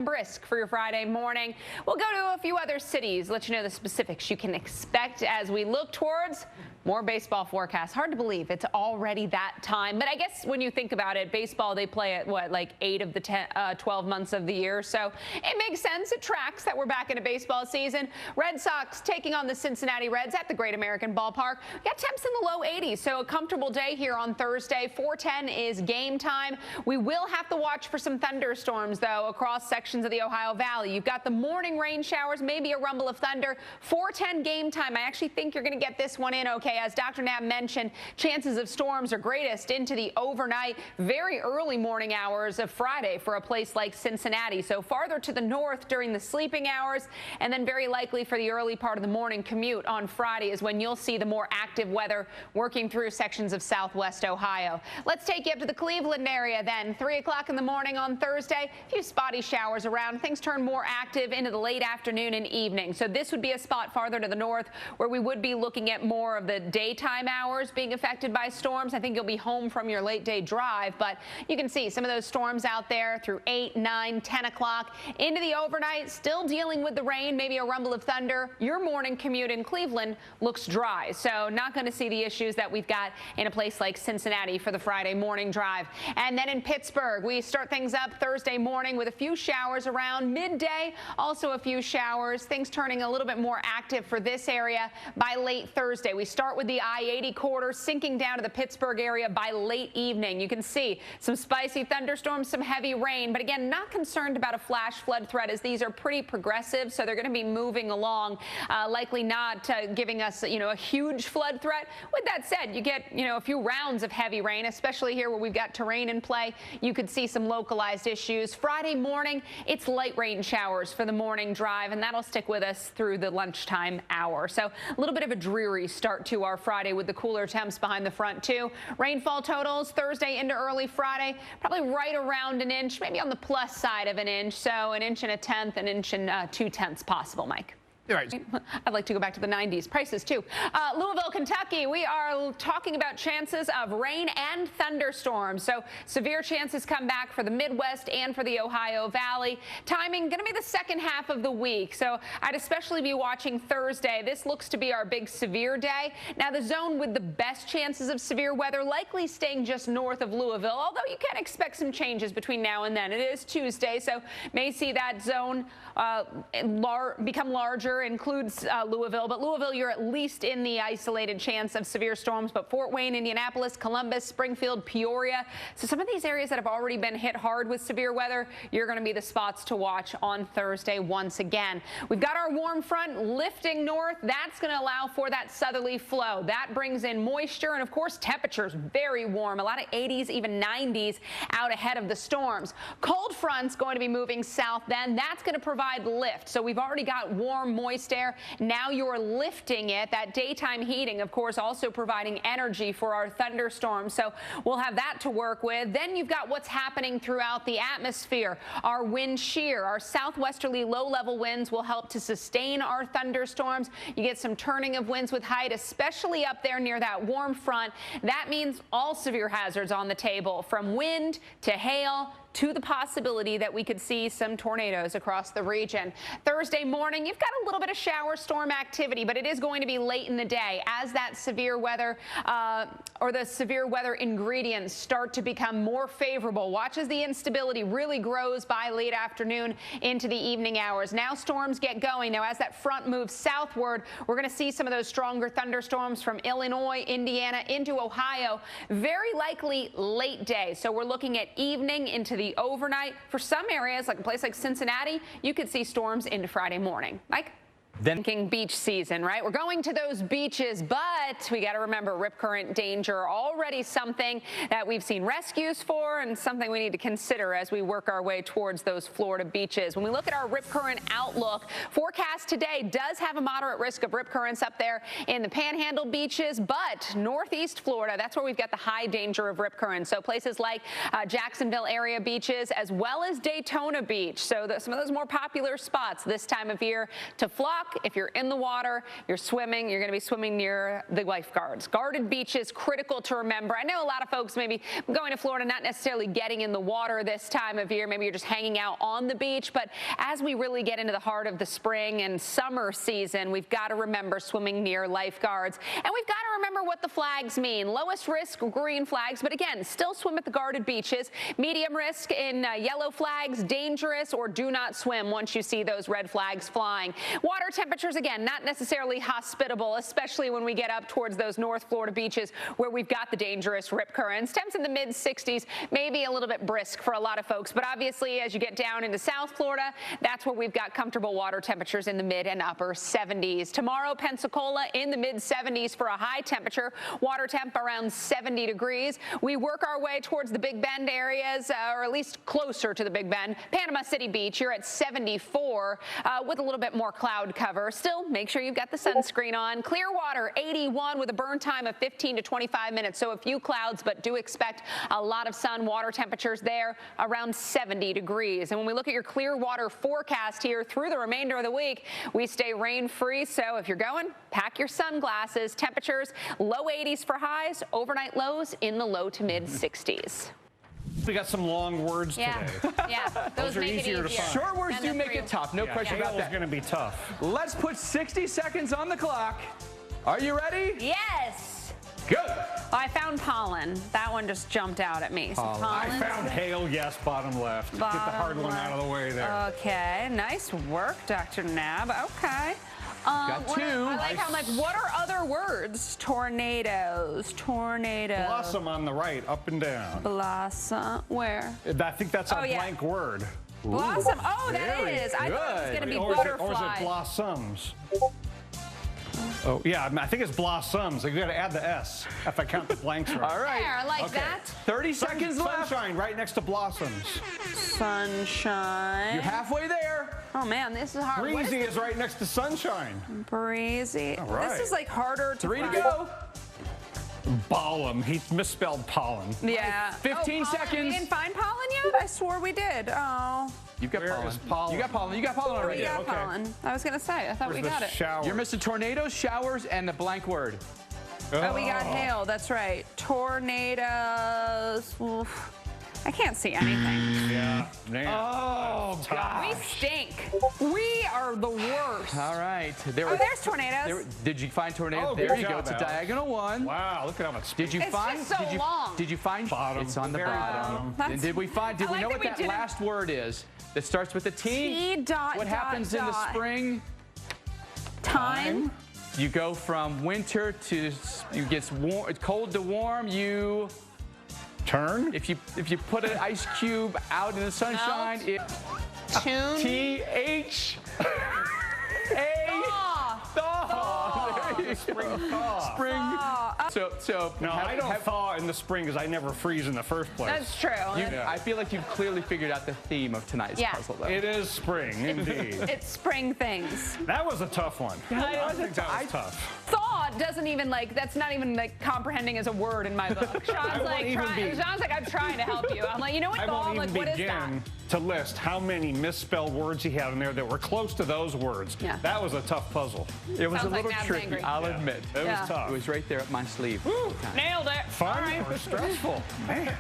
Brisk for your Friday morning. We'll go to a few other cities, let you know the specifics you can expect as we look towards more baseball forecasts. Hard to believe it's already that time, but I guess when you think about it, baseball, they play at what, like 8 of the 12 months of the year, so it makes sense. It tracks that we're back into baseball season. Red Sox taking on the Cincinnati Reds at the Great American Ballpark. We got temps in the low 80s, so a comfortable day here on Thursday. 4:10 is game time. We will have to watch for some thunderstorms, though, across sections of the Ohio Valley. You've got the morning rain showers, maybe a rumble of thunder. 4:10 game time. I actually think you're going to get this one in okay. As Dr. Knapp mentioned, chances of storms are greatest into the overnight, very early morning hours of Friday for a place like Cincinnati. So farther to the north during the sleeping hours, and then very likely for the early part of the morning commute on Friday is when you'll see the more active weather working through sections of southwest Ohio. Let's take you up to the Cleveland area then. 3 o'clock in the morning on Thursday, a few spotty showers around. Things turn more active into the late afternoon and evening. So this would be a spot farther to the north where we would be looking at more of the daytime hours being affected by storms. I think you'll be home from your late day drive, but you can see some of those storms out there through 8, 9, 10 o'clock into the overnight, still dealing with the rain, maybe a rumble of thunder. Your morning commute in Cleveland looks dry, so not going to see the issues that we've got in a place like Cincinnati for the Friday morning drive. And then in Pittsburgh, we start things up Thursday morning with a few showers around midday, also a few showers, things turning a little bit more active for this area by late Thursday. We start with the I-80 corridor sinking down to the Pittsburgh area by late evening. You can see some spicy thunderstorms, some heavy rain, but again, not concerned about a flash flood threat as these are pretty progressive, so they're going to be moving along, likely not giving us, a huge flood threat. With that said, you get, a few rounds of heavy rain, especially here where we've got terrain in play. You could see some localized issues. Friday morning, it's light rain showers for the morning drive, and that'll stick with us through the lunchtime hour. So a little bit of a dreary start to our Friday with the cooler temps behind the front too. Rainfall totals Thursday into early Friday, probably right around an inch, maybe on the plus side of an inch. So an inch and a tenth, an inch and 2/10 possible, Mike. Right. I'd like to go back to the 90s. Prices, too. Louisville, Kentucky, we are talking about chances of rain and thunderstorms. So severe chances come back for the Midwest and for the Ohio Valley. Timing going to be the second half of the week. So I'd especially be watching Thursday. This looks to be our big severe day. Now, the zone with the best chances of severe weather likely staying just north of Louisville, although you can expect some changes between now and then. It is Tuesday, so may see that zone become larger, includes Louisville, but Louisville, you're at least in the isolated chance of severe storms, but Fort Wayne, Indianapolis, Columbus, Springfield, Peoria. So some of these areas that have already been hit hard with severe weather, you're going to be the spots to watch on Thursday once again. We've got our warm front lifting north. That's going to allow for that southerly flow. That brings in moisture and, of course, temperatures very warm. A lot of 80s, even 90s out ahead of the storms. Cold front's going to be moving south then. That's going to provide lift. So we've already got warm, moist air. Now you're lifting it. That daytime heating, of course, also providing energy for our thunderstorms. So we'll have that to work with. Then you've got what's happening throughout the atmosphere. Our wind shear, our southwesterly low-level winds will help to sustain our thunderstorms. You get some turning of winds with height, especially up there near that warm front. That means all severe hazards on the table, from wind to hail to the possibility that we could see some tornadoes across the region. Thursday morning, you've got a little bit of shower storm activity, but it is going to be late in the day as that severe weather or the severe weather ingredients start to become more favorable. Watch as the instability really grows by late afternoon into the evening hours. Now storms get going. Now as that front moves southward, we're going to see some of those stronger thunderstorms from Illinois, Indiana into Ohio, very likely late day. So we're looking at evening into the overnight. For some areas, like a place like Cincinnati, you could see storms into Friday morning. Mike? Thinking beach season, right? We're going to those beaches, but we got to remember rip current danger, already something that we've seen rescues for and something we need to consider as we work our way towards those Florida beaches. When we look at our rip current outlook, forecast today does have a moderate risk of rip currents up there in the Panhandle beaches, but northeast Florida, that's where we've got the high danger of rip currents. So places like Jacksonville area beaches as well as Daytona Beach. So some of those more popular spots this time of year to flock o'clock. If you're in the water, you're swimming, you're going to be swimming near the lifeguards. Guarded beaches, critical to remember. I know a lot of folks maybe going to Florida, not necessarily getting in the water this time of year. Maybe you're just hanging out on the beach. But as we really get into the heart of the spring and summer season, we've got to remember swimming near lifeguards. And we've got to remember what the flags mean. Lowest risk, green flags. But again, still swim at the guarded beaches. Medium risk in yellow flags, dangerous, or do not swim once you see those red flags flying. Water temperatures, again, not necessarily hospitable, especially when we get up towards those North Florida beaches where we've got the dangerous rip currents. Temps in the mid-60s, maybe a little bit brisk for a lot of folks. But obviously, as you get down into South Florida, that's where we've got comfortable water temperatures in the mid and upper 70s. Tomorrow, Pensacola in the mid-70s for a high temperature. Water temp around 70 degrees. We work our way towards the Big Bend areas, or at least closer to the Big Bend. Panama City Beach, you're at 74 with a little bit more cloud cover. Still, make sure you've got the sunscreen on. Clearwater, 81 with a burn time of 15 to 25 minutes. So a few clouds, but do expect a lot of sun. Water temperatures there around 70 degrees. And when we look at your Clearwater forecast here through the remainder of the week, we stay rain-free. So if you're going, pack your sunglasses. Temperatures low 80s for highs, overnight lows in the low to mid 60s. We got some long words today. Yeah, those are make it easier to find. Short words do make it tough, no question about that. It's going to be tough. Let's put 60 seconds on the clock. Are you ready? Yes. Go. I found pollen. That one just jumped out at me. So I found hail, yes, bottom left. Get the hard one out of the way there. Okay, nice work, Dr. Nab. Okay. Got two. I like how I'm like, what are other words? Tornadoes, tornado. Blossom on the right, up and down. Blossom, where? I think that's a blank word. Blossom, oh, that is. I thought it was going to be butterfly. Or is it blossoms? Oh, yeah, I think it's blossoms. You got to add the S if I count the blanks right. All right. There, I like that. 30 seconds left. Sunshine right next to blossoms. Sunshine. You're halfway there. Oh, man, this is hard. Breezy is right next to sunshine. Breezy. All right. This is like harder to 3 to find. go. Pollen. He misspelled pollen. Yeah. 15 pollen. seconds. We didn't find pollen yet? I swore we did. Oh. You've got Where pollen. is pollen? You got pollen. You got pollen already. We got okay. pollen. I was going to say, I thought we Where's got the it. shower? You're missing tornadoes, showers, and the blank word. Oh, we got hail. That's right. Tornadoes. Oof. I can't see anything. Yeah. Man. Oh, God. We stink. We are the worst. All right. Oh, there's tornadoes. Did you find tornadoes? Oh, there good you go. job, It's a Alex. diagonal one. Wow, look at how much. Did you It's find? just so long. Did you find? Bottom. It's on the Very bottom. bottom. And did we find? Did I we like know that what we that didn't- last word is? That starts with a T. T dot What happens in the spring? Time. You go from winter to you get warm, cold to warm. You Turn. if you put an ice cube out in the sunshine, it Tune. TH A thaw. There you Spring go. thaw. Spring. So No, I don't thaw in the spring because I never freeze in the first place. That's true. I feel like you've clearly figured out the theme of tonight's Yeah. puzzle, though. It is spring, indeed. It's spring things. That was a tough one. I think that was tough. Thaw doesn't even that's not even comprehending as a word in my book. Sean's like, I'm trying to help you. I'm like, you know what, I thaw? won't I'm even like, what is that? begin to list how many misspelled words he had in there that were close to those words. Yeah. That was a tough puzzle. It was Sounds a like little Nab's tricky, angry. I'll admit. It Yeah. was tough. It was right there up my sleeve. Nailed it. Fun All right. or stressful? Man.